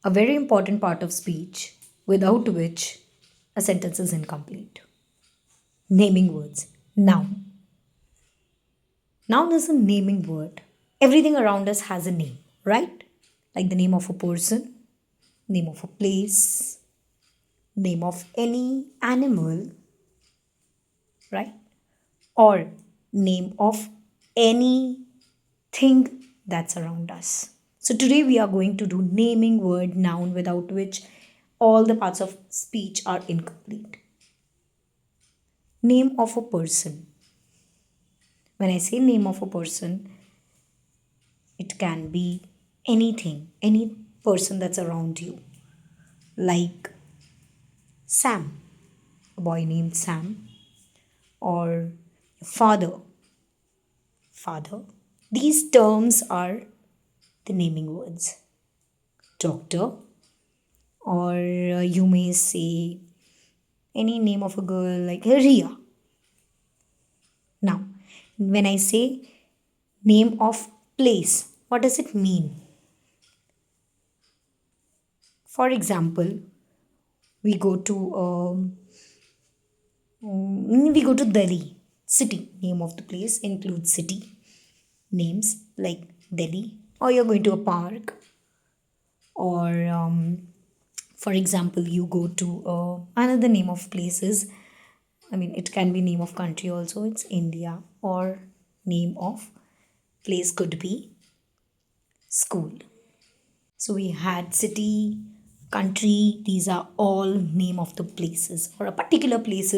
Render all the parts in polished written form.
a very important part of speech without which a sentence is incomplete. Naming words. Noun. Noun is a naming word. Everything around us has a name, right? Like the name of a person, name of a place, name of any animal, right? Or name of anything that's around us. So today we are going to do naming word noun without which all the parts of speech are incomplete. Name of a person. When I say name of a person, it can be anything, any person that's around you. Like Sam, a boy named Sam, or father, father. These terms are the naming words. Doctor, or you may say any name of a girl like Ria. Now, when I say name of place, what does it mean? For example, we go to Delhi. City, name of the place includes city names like Delhi, or you're going to a park, or for example, you go to another name of places. I mean, it can be name of country also. It's India, or name of place could be school. So we had city, country. These are all name of the places or a particular place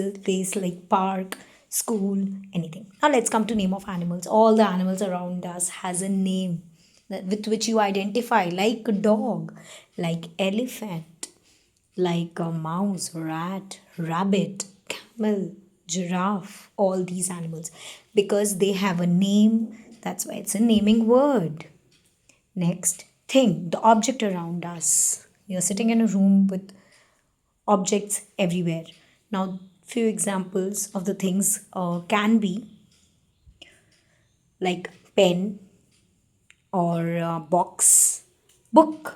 like park, school, anything. Now let's come to name of animals. All the animals around us has a name with which you identify, like a dog, like elephant, like a mouse, rat, rabbit, camel, giraffe, all these animals because they have a name. That's why it's a naming word. Next, thing, the object around us. You're sitting in a room with objects everywhere. Now, few examples of the things can be like pen or box, book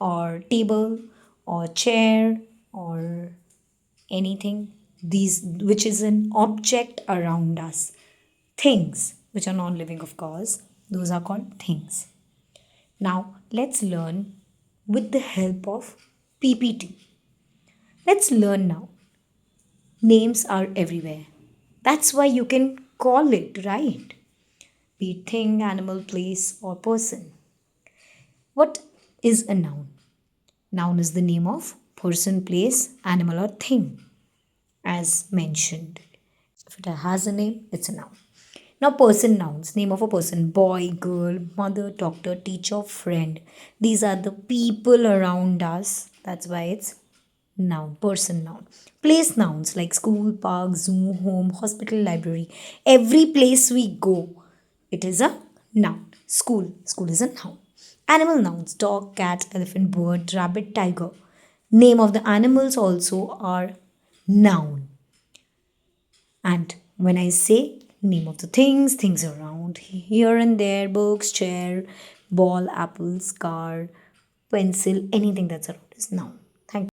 or table or chair or anything these which is an object around us. Things which are non-living, of course, those are called things. Now, let's learn with the help of PPT. Let's learn now. Names are everywhere. That's why you can call it, right? Be it thing, animal, place, or person. What is a noun? Noun is the name of person, place, animal, or thing, as mentioned. If it has a name, it's a noun. Now, person nouns, name of a person, boy, girl, mother, doctor, teacher, friend. These are the people around us. That's why it's noun, person noun. Place nouns like school, park, zoo, home, hospital, library. Every place we go, it is a noun. School is a noun. Animal nouns, dog, cat, elephant, bird, rabbit, tiger. Name of the animals also are noun. And when I say name of the things around here and there, books, chair, ball, apples, car, pencil, anything that's around is noun.